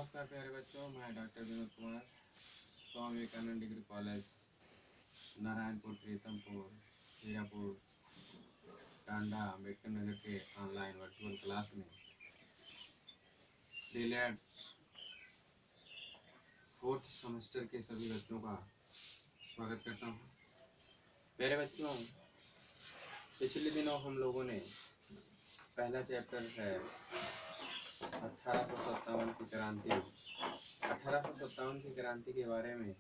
नमस्कार प्यारे बच्चों, मैं doctor Vinod Kumar, Swami Vivekananda degree college, Narayanpur, Pritampur, Hirapur, Tanda, Ambedkar Nagar के ऑनलाइन वर्चुअल क्लास में डीएलएड फोर्थ सेमेस्टर के सभी बच्चों का स्वागत करता हूँ। प्यारे बच्चों, पिछले दिनों हम लोगों ने पहला चैप्टर है 1857 की क्रांति। 1857 की क्रांति के बारे में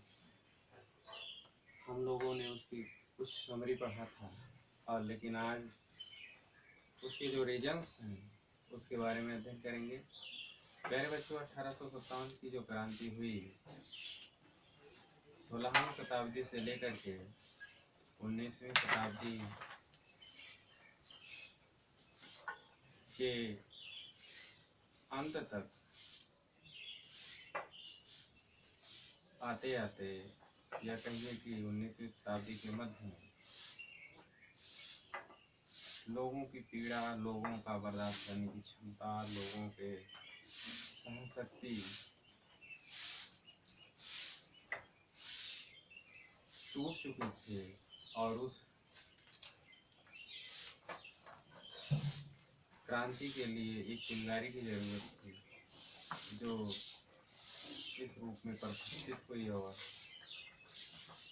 हम लोगों ने उसकी कुछ समरी पढ़ा था, और लेकिन आज उसके जो रीजन्स हैं उसके बारे में अध्ययन करेंगे। प्यारे बच्चों, 1857 की जो क्रांति हुई 16वीं शताब्दी से लेकर के 19वीं शताब्दी के अंत तक आते आते, या कहिए कि 19वीं शताब्दी के मध्य में लोगों की पीड़ा, लोगों का बर्दाश्त करने की क्षमता, लोगों के सहन शक्ति टूट चुके थे, और उस क्रांति के लिए एक चिंगारी की जरूरत थी, जो इस रूप में प्रतिष्ठित हुई और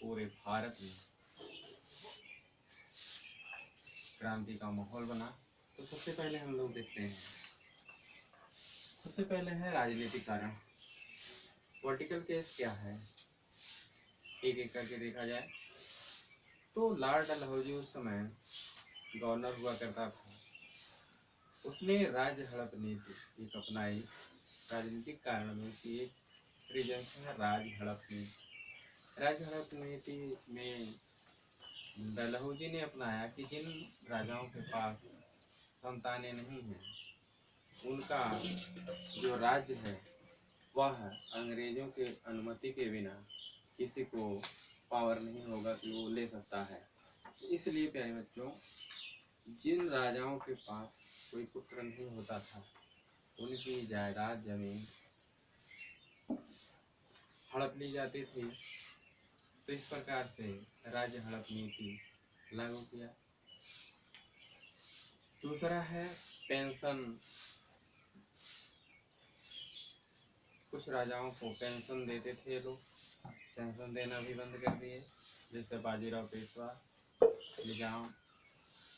पूरे भारत में क्रांति का माहौल बना। तो सबसे पहले हम लोग देखते हैं, सबसे पहले है राजनीतिक कारण। पॉलिटिकल केस क्या है, एक एक करके देखा जाए तो लॉर्ड डलहौजी उस समय गवर्नर हुआ करता था। उसने राज्य हड़प नीति एक अपनाई। राजनीतिक कारण में की एक रीजन है राज हड़प नीति। राज्य हड़प नीति में डलहौजी ने अपनाया कि जिन राजाओं के पास संतानें नहीं हैं, उनका जो राज्य है वह अंग्रेजों के अनुमति के बिना किसी को पावर नहीं होगा कि वो ले सकता है। इसलिए प्यारे बच्चों, जिन राजाओं के पास कोई पुत्र नहीं होता था, उनकी जायदाद जमीन हड़प ली जाती थी। तो इस प्रकार से राज्य हड़प नीति लागू किया। दूसरा है पेंशन। कुछ राजाओं को पेंशन देते थे लोग, पेंशन देना भी बंद कर दिए, जैसे बाजीराव पेशवा, निजाम,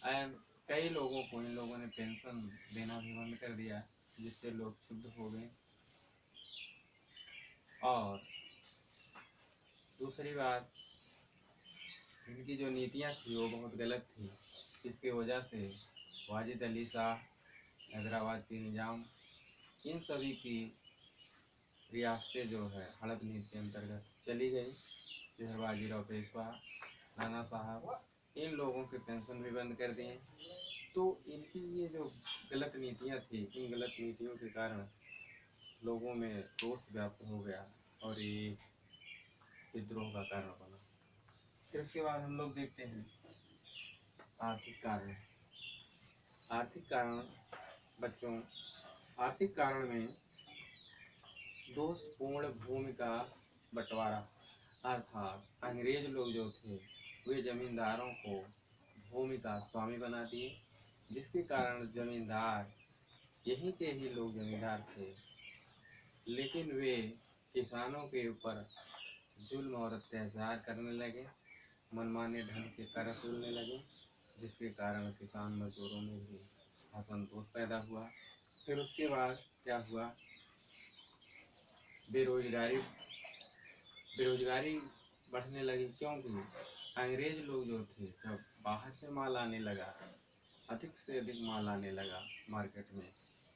एंड कई लोगों को इन लोगों ने पेंशन देना भी बंद कर दिया, जिससे लोग क्षुब्ध हो गए। और दूसरी बात, इनकी जो नीतियाँ थी वो बहुत गलत थी, जिसकी वजह से वाजिद अली शाह, हैदराबाद के निजाम, इन सभी की रियासतें जो है हड़प नीति के अंतर्गत चली गई। जैसे बाजीराव पेशवा, नाना साहब, इन लोगों के पेंशन भी बंद कर दिए। तो इनकी ये जो गलत नीतियाँ थी, इन गलत नीतियों के कारण लोगों में रोष व्याप्त हो गया और ये विद्रोह का कारण बना। फिर उसके बाद हम लोग देखते हैं आर्थिक कारण। आर्थिक कारण बच्चों, आर्थिक कारण में दोषपूर्ण भूमि का बंटवारा, अर्थात अंग्रेज लोग जो थे वे जमींदारों को भूमि का स्वामी बना दिए, जिसके कारण जमींदार, यहीं के ही लोग जमींदार थे, लेकिन वे किसानों के ऊपर जुल्म और अत्याचार करने लगे, मनमाने ढंग से कर वसूलने लगे, जिसके कारण किसान मजदूरों में भी असंतोष पैदा हुआ। फिर उसके बाद क्या हुआ, बेरोजगारी बेरोजगारी बढ़ने लगी, क्योंकि अंग्रेज लोग जो थे जब बाहर से माल आने लगा, अधिक से अधिक माल आने लगा मार्केट में,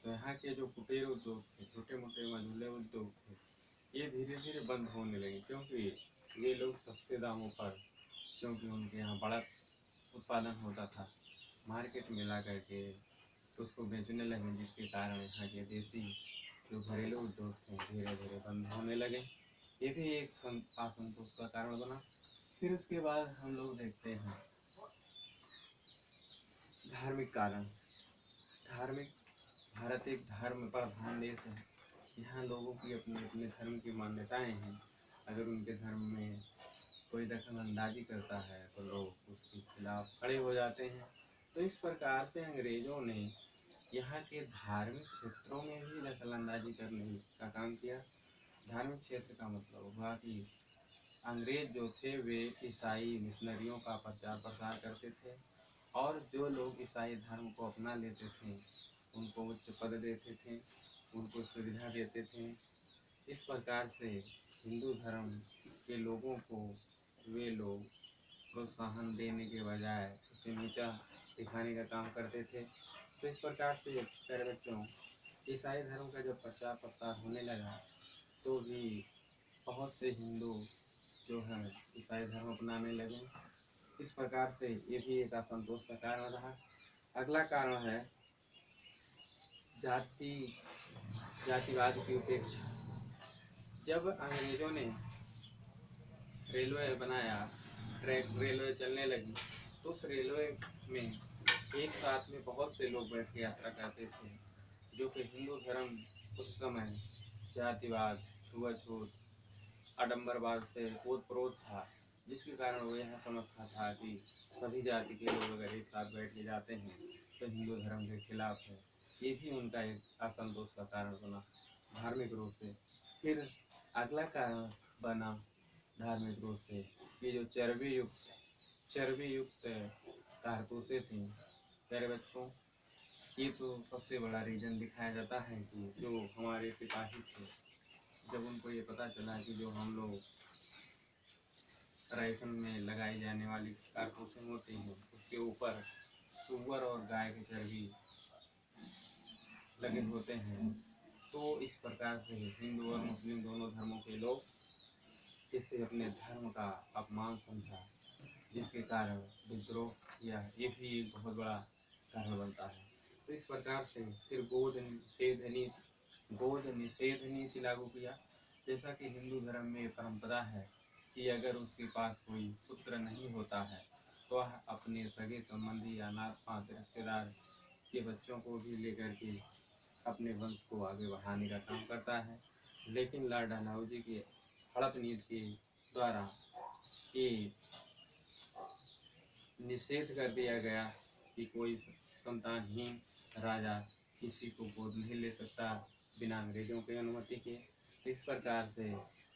तो यहाँ के जो कुटीर उद्योग थे, छोटे मोटे मझोले उद्योग थे, ये धीरे धीरे बंद होने लगे, क्योंकि ये लोग सस्ते दामों पर, क्योंकि उनके यहाँ बड़ा उत्पादन होता था, मार्केट में ला करके उसको बेचने लगे, जिसके कारण यहाँ के देसी जो घरेलू उद्योग थे धीरे धीरे बंद होने लगे। ये भी एक असंतोष का कारण बना। फिर उसके बाद हम लोग देखते हैं धार्मिक कारण। धार्मिक, भारत एक धर्म प्रधान देश है, यहाँ लोगों की अपने अपने धर्म की मान्यताएं हैं। अगर उनके धर्म में कोई दखल अंदाजी करता है तो लोग उसके खिलाफ खड़े हो जाते हैं। तो इस प्रकार से अंग्रेज़ों ने यहाँ के धार्मिक क्षेत्रों में भी दखल अंदाजी करने का काम किया। धार्मिक क्षेत्र का मतलब हुआ कि अंग्रेज जो थे वे ईसाई मिशनरियों का प्रचार प्रसार करते थे, और जो लोग ईसाई धर्म को अपना लेते थे उनको उच्च पद देते थे, उनको सुविधा देते थे। इस प्रकार से हिंदू धर्म के लोगों को वे लोग प्रोत्साहन देने के बजाय उसे नीचा दिखाने का काम करते थे। तो इस प्रकार से प्यारे बच्चों, ईसाई धर्म का जब प्रचार प्रसार होने लगा तो भी बहुत से हिंदू जो है ईसाई धर्म अपनाने लगे। इस प्रकार से ये भी एक असंतोष का कारण रहा। अगला कारण है जातिवाद की उपेक्षा। जब अंग्रेजों ने रेलवे बनाया, ट्रैक रेलवे चलने लगी, तो उस रेलवे में एक साथ में बहुत से लोग बैठ के यात्रा करते थे, जो कि हिंदू धर्म उस समय जातिवाद, छुआछूत, आडंबरवाद से ओतप्रोत था, जिसके कारण वो यह समझता था कि सभी जाति के लोग अगर एक साथ बैठ के जाते हैं तो हिंदू धर्म के खिलाफ है। ये भी उनका एक असंतोष का कारण बना धार्मिक रूप से। फिर अगला कारण बना धार्मिक रूप से ये जो चर्बी युक्त कारतूसें थीं। प्यारे बच्चों, ये तो सबसे बड़ा रीज़न दिखाया जाता है कि जो हमारे सिपाही थे, जब उनको ये पता चला कि जो हम लोग राइफल में लगाई जाने वाली कारतूसें होती हैं उसके ऊपर सूअर और गाय की चर्बी लगे होते हैं, तो इस प्रकार से हिंदू और मुस्लिम दोनों धर्मों के लोग इसे अपने धर्म का अपमान समझा, जिसके कारण विद्रोह किया। ये भी एक बहुत बड़ा कारण बनता है। तो इस प्रकार से फिर गोद निषेध नीति लागू किया। जैसा कि हिंदू धर्म में परंपरा है कि अगर उसके पास कोई पुत्र नहीं होता है तो वह अपने सगे संबंधी या नात पात रिश्तेदार के बच्चों को भी लेकर के अपने वंश को आगे बढ़ाने का काम करता है। लेकिन लॉर्ड डलहौजी की हड़प नीति के द्वारा ये निषेध कर दिया गया कि कोई संतानहीन राजा किसी को गोद नहीं ले सकता बिना अंग्रेजों की अनुमति के। इस प्रकार से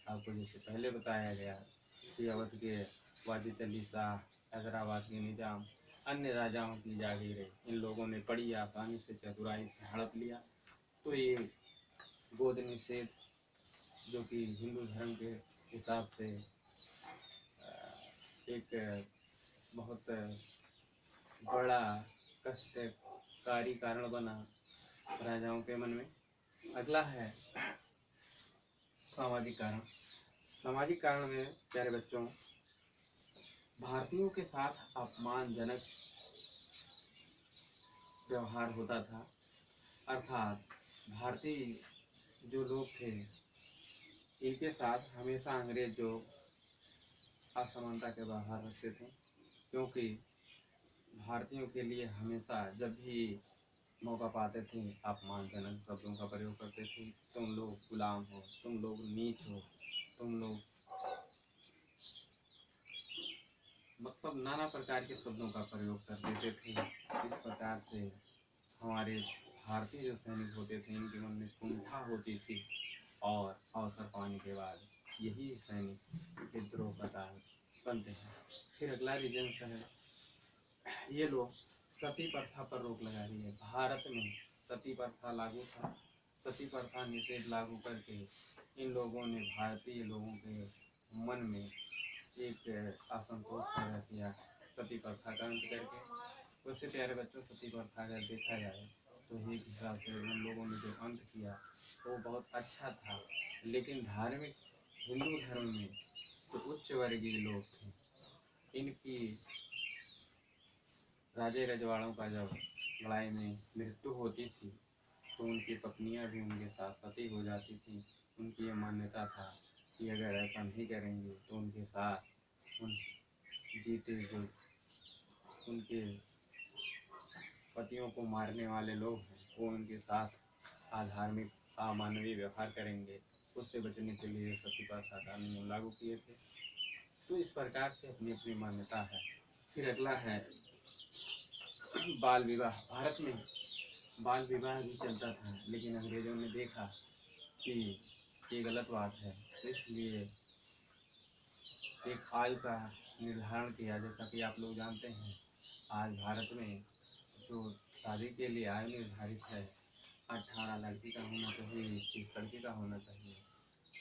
आपको जैसे पहले बताया गया कि अवध के वाजिद अली शाह, हैदराबाद के निजाम, अन्य राजाओं की जागीरें इन लोगों ने बड़ी आसानी से चतुराई से हड़प लिया। तो ये गोद निषेध जो कि हिंदू धर्म के हिसाब से एक बहुत बड़ा कष्टकारी कारण बना राजाओं के मन में। अगला है सामाजिक कारण। सामाजिक कारण में प्यारे बच्चों, भारतीयों के साथ अपमानजनक व्यवहार होता था, अर्थात भारतीय जो लोग थे इनके साथ हमेशा अंग्रेज जो असमानता के व्यवहार रखते थे, क्योंकि भारतीयों के लिए हमेशा जब भी मौका पाते थे अपमानजनक शब्दों का प्रयोग करते थे। तुम लोग गुलाम हो, तुम लोग नीच हो, तुम लोग, मतलब नाना प्रकार के शब्दों का प्रयोग कर देते थे। इस प्रकार से हमारे भारतीय जो सैनिक होते थे इनके मन में कुंठा होती थी, और अवसर पाने के बाद यही सैनिक विद्रोह का कारण बनते हैं। फिर अगला रीजन है ये लोग सती प्रथा पर रोक लगा रही है। भारत में सती प्रथा लागू था, सती प्रथा निषेध लागू करके इन लोगों ने भारतीय लोगों के मन में एक असंतोष पैदा किया सती प्रथा का अंत करके। वैसे प्यारे बच्चों, सती प्रथा अगर देखा जाए तो एक हिसाब से उन लोगों ने जो अंत किया वो बहुत अच्छा था, लेकिन धार्मिक हिंदू धर्म में जो उच्च वर्गीय लोग थे इनकी राजे रजवाड़ों का जब लड़ाई में मृत्यु होती थी तो उनकी पत्नियां भी उनके साथ सती हो जाती थी। उनकी ये मान्यता था कि अगर ऐसा नहीं करेंगे तो उनके साथ उन जीते जो उनके पतियों को मारने वाले लोग हैं वो उनके साथ अधार्मिक अमानवीय व्यवहार करेंगे, उससे बचने के लिए सतीपा साकार नियम लागू किए थे। तो इस प्रकार से अपनी अपनी मान्यता है। फिर अगला है बाल विवाह। भारत में बाल विवाह भी चलता था, लेकिन अंग्रेजों ने देखा कि ये गलत बात है, तो इसलिए एक आयु का निर्धारण किया। जैसा कि आप लोग जानते हैं, आज भारत में जो शादी के लिए आयु निर्धारित है 18 लड़की का होना चाहिए, 21 लड़के का होना चाहिए।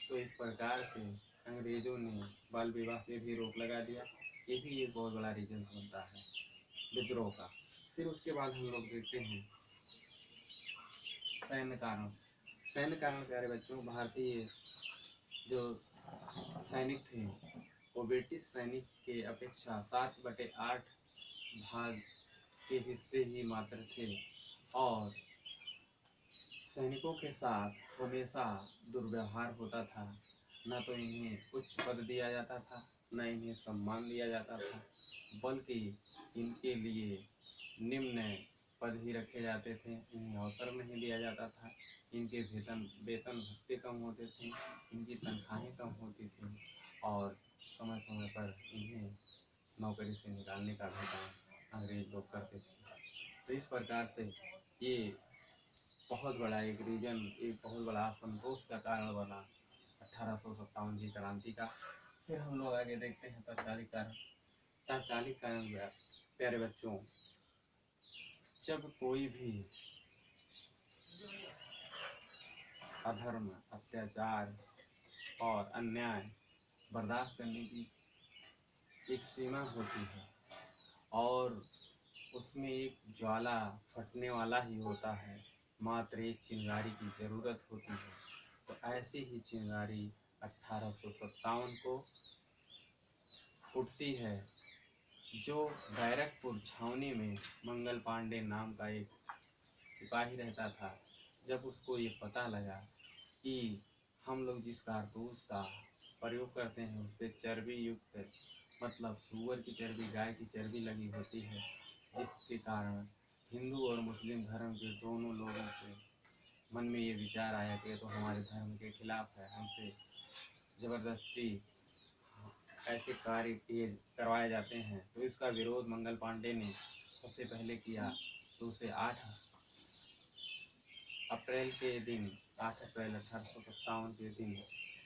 तो इस प्रकार से अंग्रेजों ने बाल विवाह पे भी रोक लगा दिया। ये भी एक बहुत बड़ा रीजन बनता है विद्रोह का। फिर उसके बाद हम लोग देखते हैं सैन्य कारण। सैन्य कारण प्यारे बच्चों, भारतीय जो सैनिक थे वो ब्रिटिश सैनिक के अपेक्षा 7/8 भाग के हिस्से ही मात्र थे, और सैनिकों के साथ हमेशा दुर्व्यवहार होता था। न तो इन्हें उच्च पद दिया जाता था, न इन्हें सम्मान दिया जाता था, बल्कि इनके लिए निम्न पद ही रखे जाते थे। इन्हें अवसर नहीं दिया जाता था, इनके वेतन भत्ते कम होते थे, इनकी तनख्वाहें कम होती थी, और समय समय पर इन्हें नौकरी से निकालने का भी काम अंग्रेज लोग करते थे। तो इस प्रकार से ये बहुत बड़ा एक रीजन, एक बहुत बड़ा असंतोष का कारण बना 1857 की क्रांति का। फिर हम लोग आगे देखते हैं तात्कालिक कारण। तात्कालिक कारण प्यारे बच्चों, जब कोई भी अधर्म, अत्याचार और अन्याय बर्दाश्त करने की एक सीमा होती है, और उसमें एक ज्वाला फटने वाला ही होता है, मात्र एक चिंगारी की ज़रूरत होती है। तो ऐसी ही चिंगारी 1857 को उठती है, जो बैरकपुर छावनी में मंगल पांडे नाम का एक सिपाही रहता था। जब उसको ये पता लगा कि हम लोग जिस कारतूस का प्रयोग करते हैं उस पर चर्बी युक्त, मतलब सूअर की चर्बी, गाय की चर्बी लगी होती है, जिसके कारण हिंदू और मुस्लिम धर्म के दोनों लोगों के मन में ये विचार आया कि ये तो हमारे धर्म के खिलाफ है, हमसे ज़बरदस्ती ऐसे कार्य किए करवाए जाते हैं। तो इसका विरोध मंगल पांडे ने सबसे पहले किया। तो उसे 8 अप्रैल के दिन 8 अप्रैल 1857 के दिन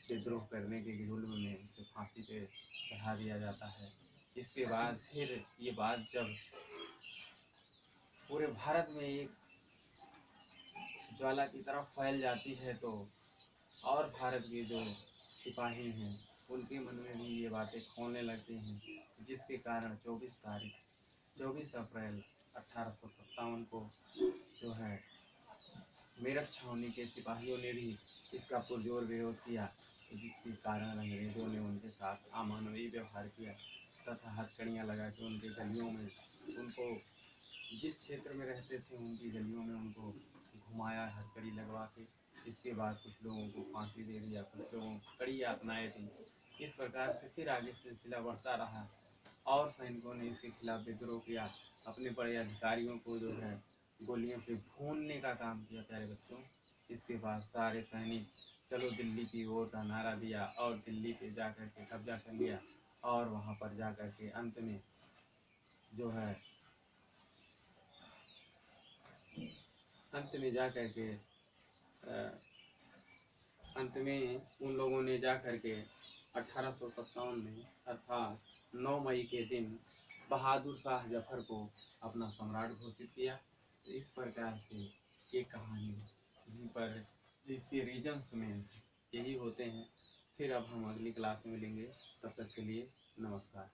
विद्रोह करने के जुल्म में उसे फांसी पे चढ़ा दिया जाता है। इसके बाद फिर ये बात जब पूरे भारत में एक ज्वाला की तरफ फैल जाती है, तो और भारत के जो सिपाही हैं उनके मन में भी ये बातें खोलने लगती हैं, जिसके कारण 24 अप्रैल 1857 को जो है मेरठ छावनी के सिपाहियों ने भी इसका पुरजोर विरोध किया, जिसके कारण अंग्रेजों ने उनके साथ अमानवीय व्यवहार किया तथा हथकड़ियाँ लगा के उनके गलियों में उनको, जिस क्षेत्र में रहते थे उनकी गलियों में उनको घुमाया हथकड़ी लगवा के। इसके बाद कुछ लोगों को फांसी दे दिया, कुछ लोगों को कड़ी यातनाएँ दी। इस प्रकार से फिर आगे सिलसिला बढ़ता रहा, और सैनिकों ने इसके खिलाफ विद्रोह किया, अपने बड़े अधिकारियों को जो है गोलियों से भूनने का काम किया प्यारे बच्चों। इसके बाद सारे सैनिक चलो दिल्ली की ओर का नारा दिया, और दिल्ली पे जा कर के कब्जा कर लिया, और वहाँ पर जा कर के अंत में जो है जा कर के अंत में उन लोगों ने जा कर के 1857 में अर्थात 9 मई के दिन बहादुर शाह जफर को अपना सम्राट घोषित किया। तो इस प्रकार से ये कहानी यहीं पर इसके रीजन्स में यही होते हैं। फिर अब हम अगली क्लास में मिलेंगे, तब तक के लिए नमस्कार।